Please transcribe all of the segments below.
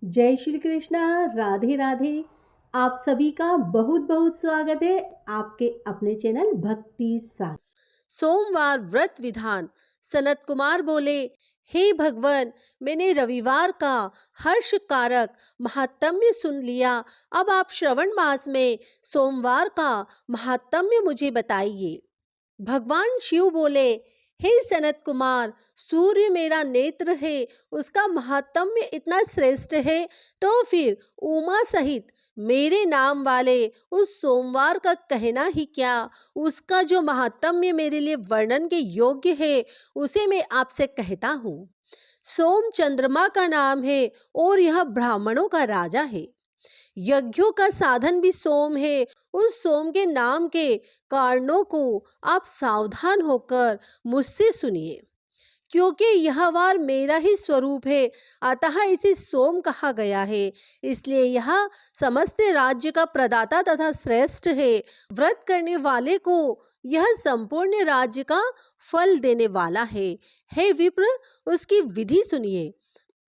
जय श्री कृष्णा। राधे राधे। आप सभी का बहुत बहुत स्वागत है आपके अपने चैनल भक्ति साथ। सोमवार व्रत विधान। सनत कुमार बोले, हे भगवान, मैंने रविवार का हर्ष कारक महात्म्य सुन लिया। अब आप श्रवण मास में सोमवार का महात्म्य मुझे बताइए। भगवान शिव बोले, हे सनत कुमार, सूर्य मेरा नेत्र है, उसका महात्म्य इतना श्रेष्ठ है, तो फिर उमा सहित मेरे नाम वाले उस सोमवार का कहना ही क्या। उसका जो महात्म्य मेरे लिए वर्णन के योग्य है, उसे मैं आपसे कहता हूँ। सोम चंद्रमा का नाम है और यह ब्राह्मणों का राजा है। यज्ञों का साधन भी सोम है। उस सोम के नाम के कारणों को आप सावधान होकर मुझसे सुनिए, क्योंकि यह वार मेरा ही स्वरूप है, अतः इसे सोम कहा गया है। इसलिए यह समस्त राज्य का प्रदाता तथा श्रेष्ठ है। व्रत करने वाले को यह संपूर्ण राज्य का फल देने वाला है। हे विप्र, उसकी विधि सुनिए।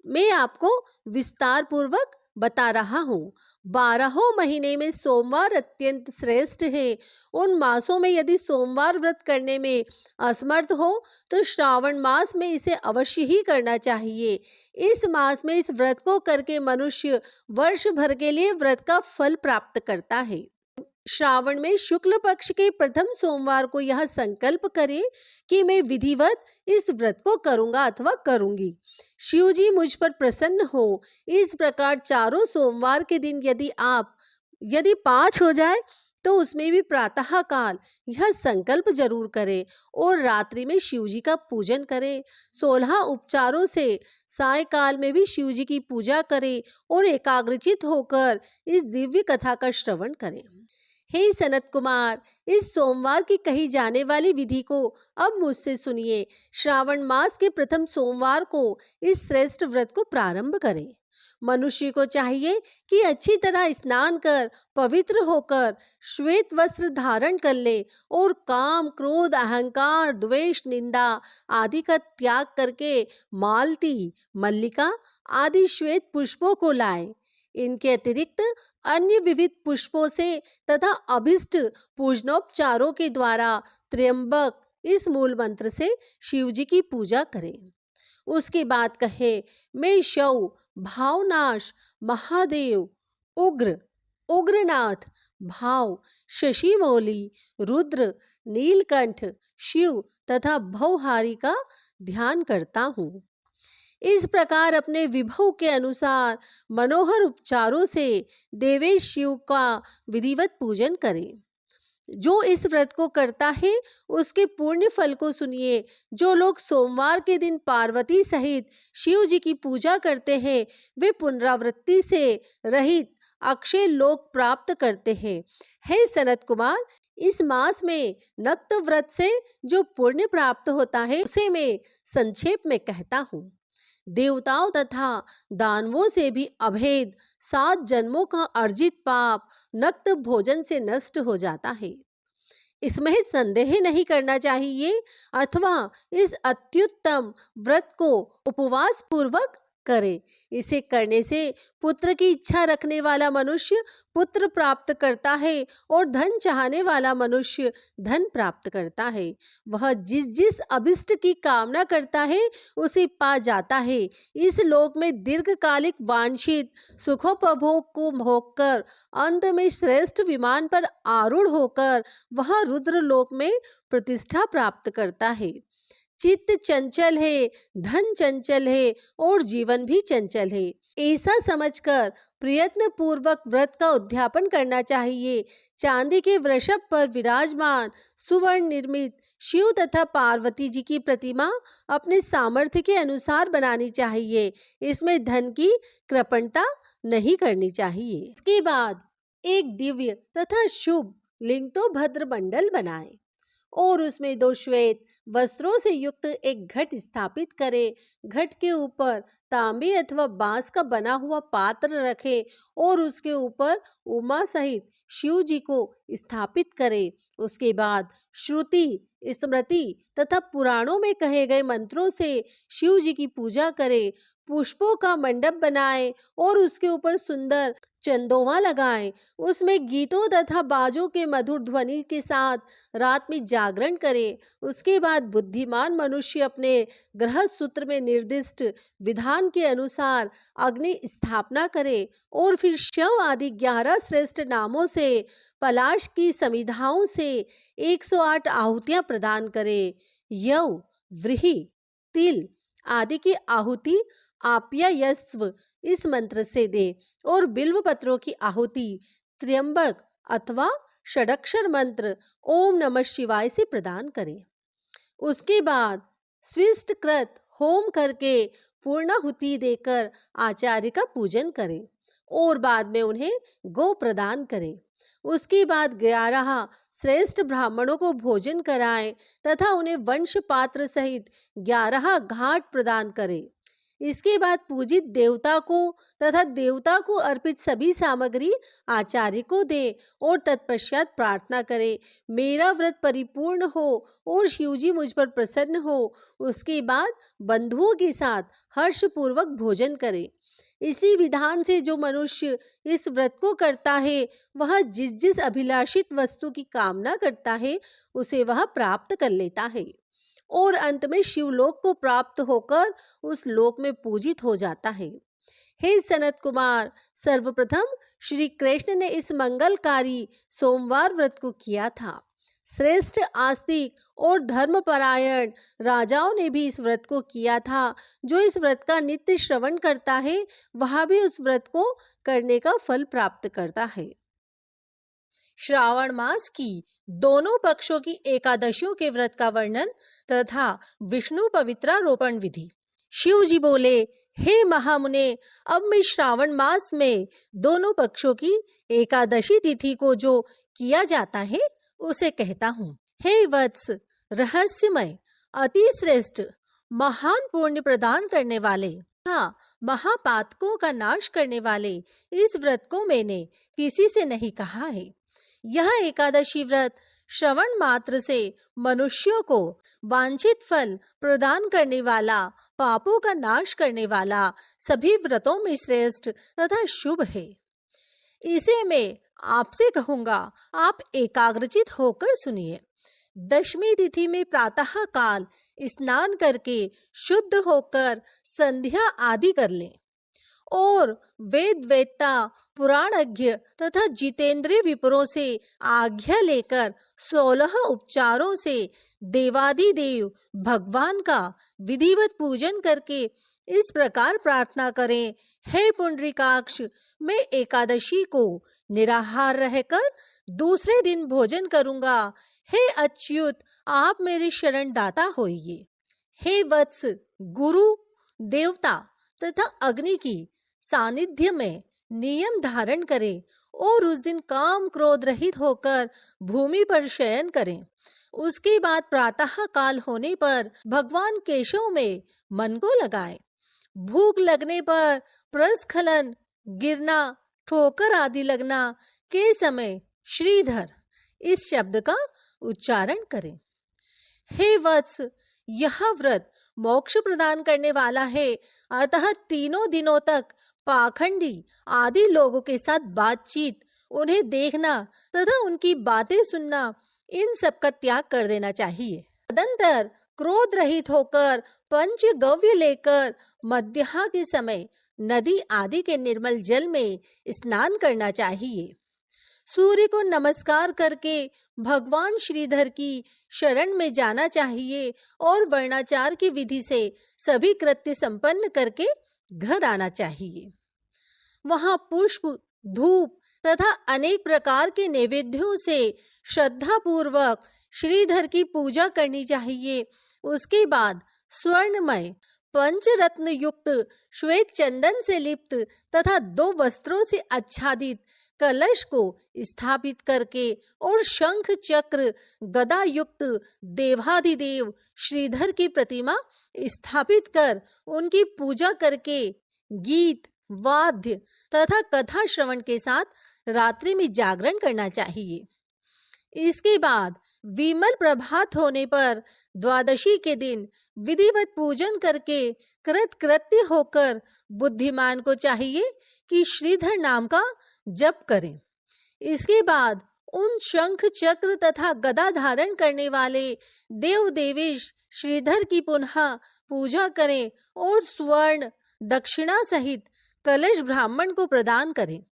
मैं आपको विस्तार पूर्वक बता रहा हूँ। 12 महीने में सोमवार अत्यंत श्रेष्ठ है। उन मासों में यदि सोमवार व्रत करने में असमर्थ हो तो श्रावण मास में इसे अवश्य ही करना चाहिए। इस मास में इस व्रत को करके मनुष्य वर्ष भर के लिए व्रत का फल प्राप्त करता है। श्रावण में शुक्ल पक्ष के प्रथम सोमवार को यह संकल्प करें कि मैं विधिवत इस व्रत को करूंगा अथवा करूंगी। शिव जी मुझ पर प्रसन्न हो। इस प्रकार चारों सोमवार के दिन यदि 5 हो जाए तो उसमें भी प्रातः काल यह संकल्प जरूर करें और रात्रि में शिव जी का पूजन करें। 16 उपचारों से सायकाल में भी शिव जी की पूजा करें और एकाग्रचित होकर इस दिव्य कथा का श्रवण करें। हे सनत कुमार, इस सोमवार की कही जाने वाली विधि को अब मुझसे सुनिए। श्रावण मास के प्रथम सोमवार को इस श्रेष्ठ व्रत को प्रारंभ करें। मनुष्य को चाहिए कि अच्छी तरह स्नान कर पवित्र होकर श्वेत वस्त्र धारण कर ले और काम, क्रोध, अहंकार, द्वेष, निंदा आदि का त्याग करके मालती, मल्लिका आदि श्वेत पुष्पों को लाए। इनके अतिरिक्त अन्य विविध पुष्पों से तथा अभिष्ट पूजनोपचारों के द्वारा त्र्यंबक इस मूल मंत्र से शिव जी की पूजा करें। उसके बाद कहे, मैं शव, भावनाश, महादेव, उग्र, उग्रनाथ, भाव, शशिमौली, रुद्र, नीलकंठ, शिव तथा भवहारी का ध्यान करता हूँ। इस प्रकार अपने विभव के अनुसार मनोहर उपचारों से देवेश शिव का विधिवत पूजन करें। जो इस व्रत को करता है उसके पुण्य फल को सुनिए। जो लोग सोमवार के दिन पार्वती सहित शिव जी की पूजा करते हैं वे पुनरावृत्ति से रहित अक्षय लोक प्राप्त करते हैं। हे सनत कुमार, इस मास में नक्त व्रत से जो पुण्य प्राप्त होता है उसे मैं संक्षेप में कहता हूँ। देवताओं तथा दानवों से भी अभेद 7 जन्मों का अर्जित पाप नक्त भोजन से नष्ट हो जाता है। इसमें संदेह नहीं करना चाहिए, अथवा इस अत्युत्तम व्रत को उपवास पूर्वक करे। इसे करने से पुत्र की इच्छा रखने वाला मनुष्य पुत्र प्राप्त करता है और धन चाहने वाला मनुष्य धन प्राप्त करता है। वह जिस जिस अभिष्ट की कामना करता है उसे पा जाता है। इस लोक में दीर्घकालिक वांछित सुखोपभोग को भोगकर अंत में श्रेष्ठ विमान पर आरूढ़ होकर वह रुद्र लोक में प्रतिष्ठा प्राप्त करता है। चित्त चंचल है, धन चंचल है और जीवन भी चंचल है। ऐसा समझकर प्रयत्न पूर्वक व्रत का उद्यापन करना चाहिए। चांदी के वृषभ पर विराजमान सुवर्ण निर्मित शिव तथा पार्वती जी की प्रतिमा अपने सामर्थ्य के अनुसार बनानी चाहिए। इसमें धन की कृपणता नहीं करनी चाहिए। इसके बाद एक दिव्य तथा शुभ लिंग तो भद्र मंडल बनाए और उसमें 2 श्वेत वस्त्रों से युक्त एक घट स्थापित करे। घट के ऊपर तांबे अथवा बांस का बना हुआ पात्र रखे और उसके ऊपर उमा सहित शिव जी को स्थापित करे। उसके बाद श्रुति, स्मृति तथा पुराणों में कहे गए मंत्रों से शिव जी की पूजा करे। पुष्पों का मंडप बनाए और उसके ऊपर सुंदर चंदोवा लगाएं। उसमें गीतों तथा बाजों के मधुर ध्वनि के साथ रात में जागरण करे। उसके बाद बुद्धिमान मनुष्य अपने गृह सूत्र में निर्दिष्ट विधान के अनुसार अग्नि स्थापना करे और फिर शव आदि 11 श्रेष्ठ नामों से पलाश की समिधाओं से 108 आहुतियां प्रदान करे। यव, व्रीहि, तिल आदि की आहुति आप्यायस्व इस मंत्र से दे और बिल्व पत्रों की आहुति त्र्यंबक अथवा षडक्षर मंत्र ओम नमः शिवाय से प्रदान करें। उसके बाद स्विष्टकृत होम करके पूर्णाहुति देकर आचार्य का पूजन करें और बाद में उन्हें गो प्रदान करें। उसके बाद 11 श्रेष्ठ ब्राह्मणों को भोजन कराएं तथा उन्हें वंश पात्र सहित 11 घाट प्रदान करें। इसके बाद पूजित देवता को तथा देवता को अर्पित सभी सामग्री आचार्य को दे और तत्पश्चात प्रार्थना करे, मेरा व्रत परिपूर्ण हो और शिवजी मुझ पर प्रसन्न हो। उसके बाद बंधुओं के साथ हर्षपूर्वक भोजन करे। इसी विधान से जो मनुष्य इस व्रत को करता है वह जिस जिस अभिलाषित वस्तु की कामना करता है उसे वह प्राप्त कर लेता है और अंत में शिवलोक को प्राप्त होकर उस लोक में पूजित हो जाता है। हे सनत कुमार, सर्वप्रथम श्री कृष्ण ने इस मंगलकारी सोमवार व्रत को किया था। श्रेष्ठ आस्तिक और धर्मपरायण राजाओं ने भी इस व्रत को किया था। जो इस व्रत का नित्य श्रवण करता है वह भी उस व्रत को करने का फल प्राप्त करता है। श्रावण मास की दोनों पक्षों की एकादशियों के व्रत का वर्णन तथा विष्णु पवित्रारोपण विधि। शिव जी बोले, हे महामुने, अब मैं श्रावण मास में दोनों पक्षों की एकादशी तिथि को जो किया जाता है उसे कहता हूँ। हे वत्स, रहस्यमय, अति श्रेष्ठ, महान पुण्य प्रदान करने वाले, हाँ, महापातकों का नाश करने वाले इस व्रत को मैंने किसी से नहीं कहा है। यह एकादशी व्रत श्रवण मात्र से मनुष्यों को वांछित फल प्रदान करने वाला, पापों का नाश करने वाला, सभी व्रतों में श्रेष्ठ तथा शुभ है। इसे मैं आपसे कहूंगा, आप एकाग्रचित होकर सुनिए। दशमी तिथि में प्रातः काल स्नान करके शुद्ध होकर संध्या आदि कर लें और वेद वेत्ता, पुराणज्ञ तथा जितेंद्रिय विपरों से आज्ञा लेकर 16 उपचारों से देवादिदेव भगवान का विधिवत पूजन करके इस प्रकार प्रार्थना करें, हे पुंडरीकाक्ष, मैं एकादशी को निराहार रहकर दूसरे दिन भोजन करूंगा। हे अच्युत, आप मेरे शरण दाता होइए। हे वत्स, गुरु, देवता तथा अग्नि की सानिध्य में नियम धारण करें और उस दिन काम क्रोध रहित होकर भूमि पर शयन करें। उसके बाद प्रातः काल होने पर भगवान केशव में मन को लगाएं। भूख लगने पर प्रस्खलन, गिरना, ठोकर आदि लगना के समय श्रीधर इस शब्द का उच्चारण करें। हे वत्स, यह व्रत मोक्ष प्रदान करने वाला है, अतः तीनों दिनों तक पाखंडी आदि लोगों के साथ बातचीत, उन्हें देखना तथा उनकी बातें सुनना, इन सब का त्याग कर देना चाहिए। तदंतर क्रोध रहित होकर पंचगव्य लेकर मध्याह्न के समय नदी आदि के निर्मल जल में स्नान करना चाहिए। सूर्य को नमस्कार करके भगवान श्रीधर की शरण में जाना चाहिए और वर्णाचार की विधि से सभी कृत्य संपन्न करके घर आना चाहिए। वहां पुष्प, धूप तथा अनेक प्रकार के नैवेद्यों से श्रद्धा पूर्वक श्रीधर की पूजा करनी चाहिए। उसके बाद स्वर्णमय पंचरत्न युक्त श्वेत चंदन से लिप्त तथा 2 वस्त्रों से आच्छादित कलश को स्थापित करके और शंख चक्र गदा युक्त देवाधिदेव श्रीधर की प्रतिमा स्थापित कर उनकी पूजा करके गीत वाद्य तथा कथा श्रवण के साथ रात्रि में जागरण करना चाहिए। इसके बाद विमल प्रभात होने पर द्वादशी के दिन विधिवत पूजन करके कृतकृत्य होकर बुद्धिमान को चाहिए कि श्रीधर नाम का जप करें। इसके बाद उन शंख चक्र तथा गदा धारण करने वाले देव देवेश श्रीधर की पुनः पूजा करें और स्वर्ण दक्षिणा सहित कलश ब्राह्मण को प्रदान करें।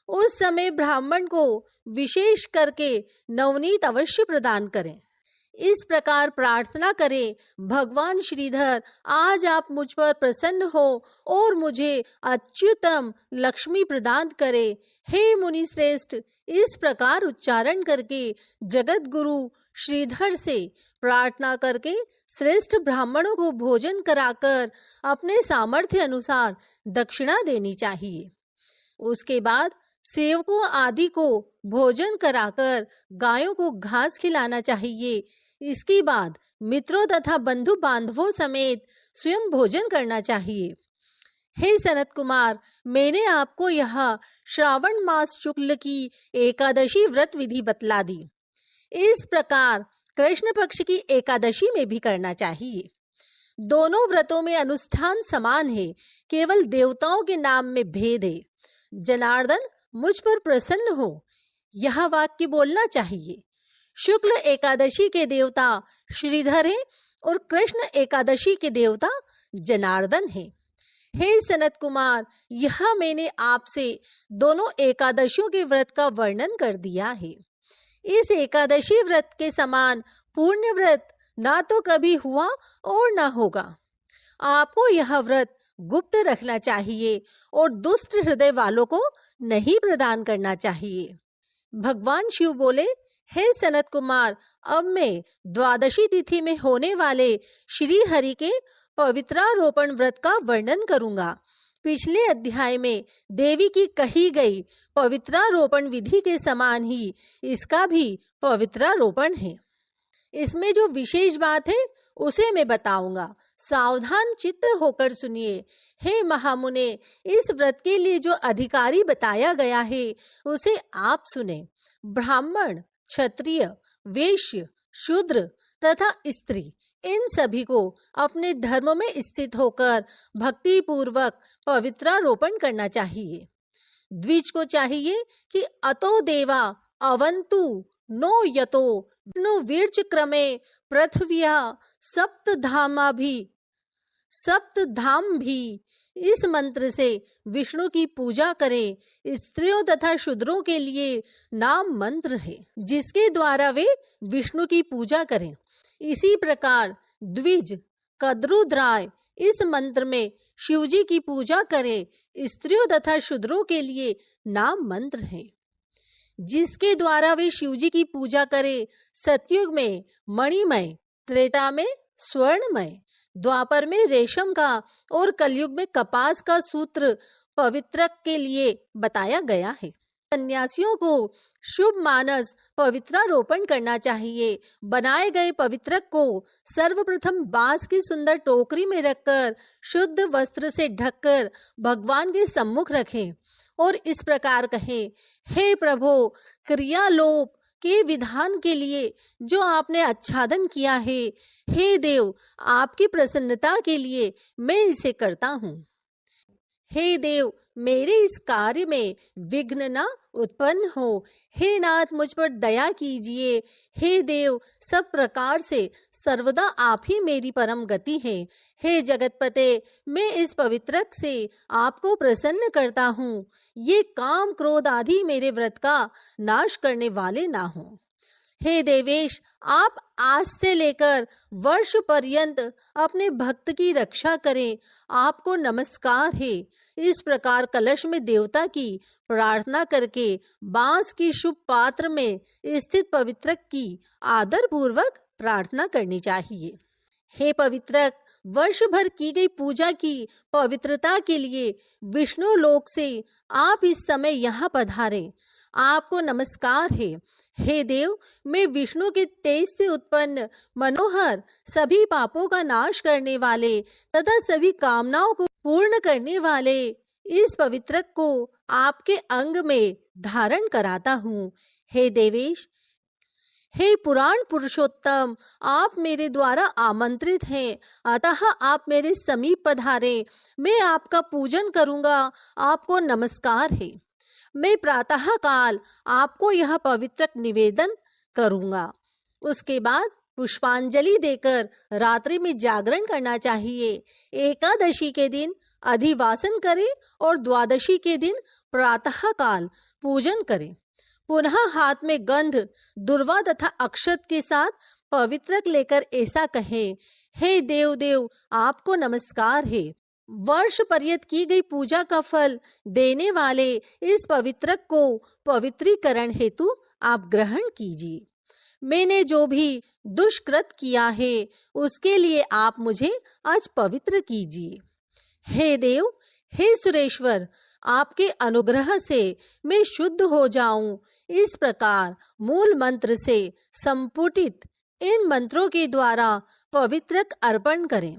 उस समय ब्राह्मण को विशेष करके नवनीत अवश्य प्रदान करें। इस प्रकार प्रार्थना करें, भगवान श्रीधर आज आप मुझ पर प्रसन्न हो और मुझे अच्युतम लक्ष्मी प्रदान करें। हे मुनि श्रेष्ठ, इस प्रकार उच्चारण करके जगत गुरु श्रीधर से प्रार्थना करके श्रेष्ठ ब्राह्मणों को भोजन कराकर अपने सामर्थ्य अनुसार दक्षिणा देनी चाहिए। उसके बाद सेवकों आदि को भोजन कराकर गायों को घास खिलाना चाहिए। इसके बाद मित्रों तथा बंधु बांधवों समेत स्वयं भोजन करना चाहिए। हे सनत कुमार, मैंने आपको यह श्रावण मास शुक्ल की एकादशी व्रत विधि बतला दी। इस प्रकार कृष्ण पक्ष की एकादशी में भी करना चाहिए। दोनों व्रतों में अनुष्ठान समान है, केवल देवताओं के नाम में भेद है। जनार्दन मुझ पर प्रसन्न हो, यह वाक्य बोलना चाहिए। शुक्ल एकादशी के देवता श्रीधर हैं और कृष्ण एकादशी के देवता जनार्दन हैं। हे सनत कुमार, यह मैंने आपसे दोनों एकादशियों के व्रत का वर्णन कर दिया है। इस एकादशी व्रत के समान पुण्य व्रत ना तो कभी हुआ और ना होगा। आपको यह व्रत गुप्त रखना चाहिए और दुष्ट हृदय वालों को नहीं प्रदान करना चाहिए। भगवान शिव बोले, हे सनत कुमार, अब मैं द्वादशी तिथि में होने वाले श्री हरि के पवित्रारोपण व्रत का वर्णन करूंगा। पिछले अध्याय में देवी की कही गई पवित्रारोपण विधि के समान ही इसका भी पवित्रारोपण है। इसमें जो विशेष बात है उसे मैं बताऊंगा, सावधान चित्त होकर सुनिए। हे महामुने, इस व्रत के लिए जो अधिकारी बताया गया है उसे आप सुने। ब्राह्मण, क्षत्रिय, वैश्य, शूद्र तथा स्त्री, इन सभी को अपने धर्म में स्थित होकर भक्ति पूर्वक पवित्रारोपण करना चाहिए। द्विज को चाहिए कि अतो देवा अवंतु नो यतो नो वीर्च क्रमे पृथ्व्या सप्तधाम भी इस मंत्र से विष्णु की पूजा करें। स्त्रियों तथा शूद्रों के लिए नाम मंत्र है जिसके द्वारा वे विष्णु की पूजा करें। इसी प्रकार द्विज, कद्रुद्राय इस मंत्र में शिवजी की पूजा करें। स्त्रियों तथा शूद्रों के लिए नाम मंत्र है जिसके द्वारा वे शिवजी की पूजा करें। सतयुग में मणिमय, त्रेता में स्वर्णमय, द्वापर में रेशम का और कलयुग में कपास का सूत्र पवित्रक के लिए बताया गया है। सन्यासियों को शुभ मानस पवित्रारोपण करना चाहिए। बनाए गए पवित्रक को सर्वप्रथम बांस की सुंदर टोकरी में रखकर शुद्ध वस्त्र से ढककर भगवान के सम्मुख रखें और इस प्रकार कहें, हे प्रभु, क्रियालोप के विधान के लिए जो आपने आच्छादन किया है, हे देव, आपकी प्रसन्नता के लिए मैं इसे करता हूँ। हे देव, मेरे इस कार्य में विघ्न न उत्पन्न हो। हे नाथ, मुझ पर दया कीजिए। हे देव, सब प्रकार से सर्वदा आप ही मेरी परम गति है। हे जगतपते, मैं इस पवित्रक से आपको प्रसन्न करता हूँ। ये काम क्रोध आदि मेरे व्रत का नाश करने वाले ना हो। हे देवेश, आप आज से लेकर वर्ष पर्यंत अपने भक्त की रक्षा करें। आपको नमस्कार है। इस प्रकार कलश में देवता की प्रार्थना करके बांस की शुभ पात्र में स्थित पवित्रक की आदर पूर्वक प्रार्थना करनी चाहिए। हे पवित्रक, वर्ष भर की गई पूजा की पवित्रता के लिए विष्णु लोक से आप इस समय यहाँ पधारे। आपको नमस्कार है। हे देव, मैं विष्णु के तेज से उत्पन्न मनोहर, सभी पापों का नाश करने वाले तथा सभी कामनाओं को पूर्ण करने वाले इस पवित्रक को आपके अंग में धारण कराता हूँ। हे देवेश, हे पुराण पुरुषोत्तम, आप मेरे द्वारा आमंत्रित हैं, अतः आप मेरे समीप पधारे। मैं आपका पूजन करूंगा। आपको नमस्कार है। मैं प्रातः काल आपको यह पवित्रक निवेदन करूंगा। उसके बाद पुष्पांजलि देकर रात्रि में जागरण करना चाहिए। एकादशी के दिन अधिवासन करें और द्वादशी के दिन प्रातः काल पूजन करें। पुनः हाथ में गंध, दुर्वा तथा अक्षत के साथ पवित्रक लेकर ऐसा कहें, हे देव देव, आपको नमस्कार है। वर्ष पर्यंत की गई पूजा का फल देने वाले इस पवित्रक को पवित्रीकरण हेतु आप ग्रहण कीजिए। मैंने जो भी दुष्कृत किया है उसके लिए आप मुझे आज पवित्र कीजिए। हे देव, हे सुरेश्वर, आपके अनुग्रह से मैं शुद्ध हो जाऊं। इस प्रकार मूल मंत्र से संपुटित इन मंत्रों के द्वारा पवित्रक अर्पण करें।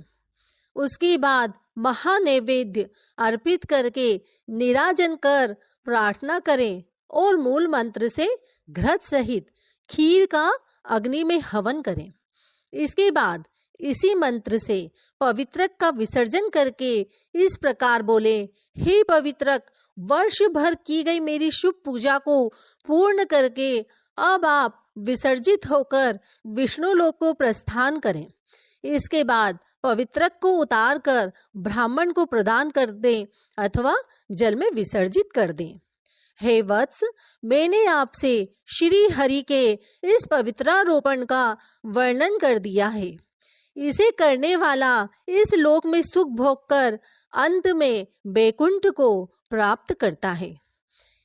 उसके बाद महानैवेद्य अर्पित करके निराजन कर प्रार्थना करें और मूल मंत्र से घृत सहित खीर का अग्नि में हवन करें। इसके बाद इसी मंत्र से पवित्रक का विसर्जन करके इस प्रकार बोले, हे पवित्रक, वर्ष भर की गई मेरी शुभ पूजा को पूर्ण करके अब आप विसर्जित होकर विष्णु लोक को प्रस्थान करें। इसके बाद पवित्रक को उतार कर ब्राह्मण को प्रदान कर दें अथवा जल में विसर्जित कर दें। हे वत्स, मैंने आपसे श्री हरि के इस पवित्रारोपण का वर्णन कर दिया है। इसे करने वाला इस लोक में सुख भोग कर अंत में बैकुंठ को प्राप्त करता है।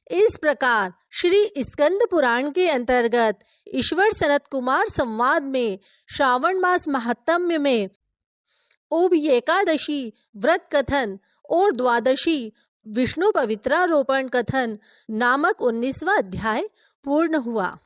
इस प्रकार श्री स्कंद पुराण के अंतर्गत ईश्वर सनत कुमार संवाद में श्रावण मास महात्म्य में उप एकादशी व्रत कथन और द्वादशी विष्णु पवित्रारोपण कथन नामक 19वां अध्याय पूर्ण हुआ।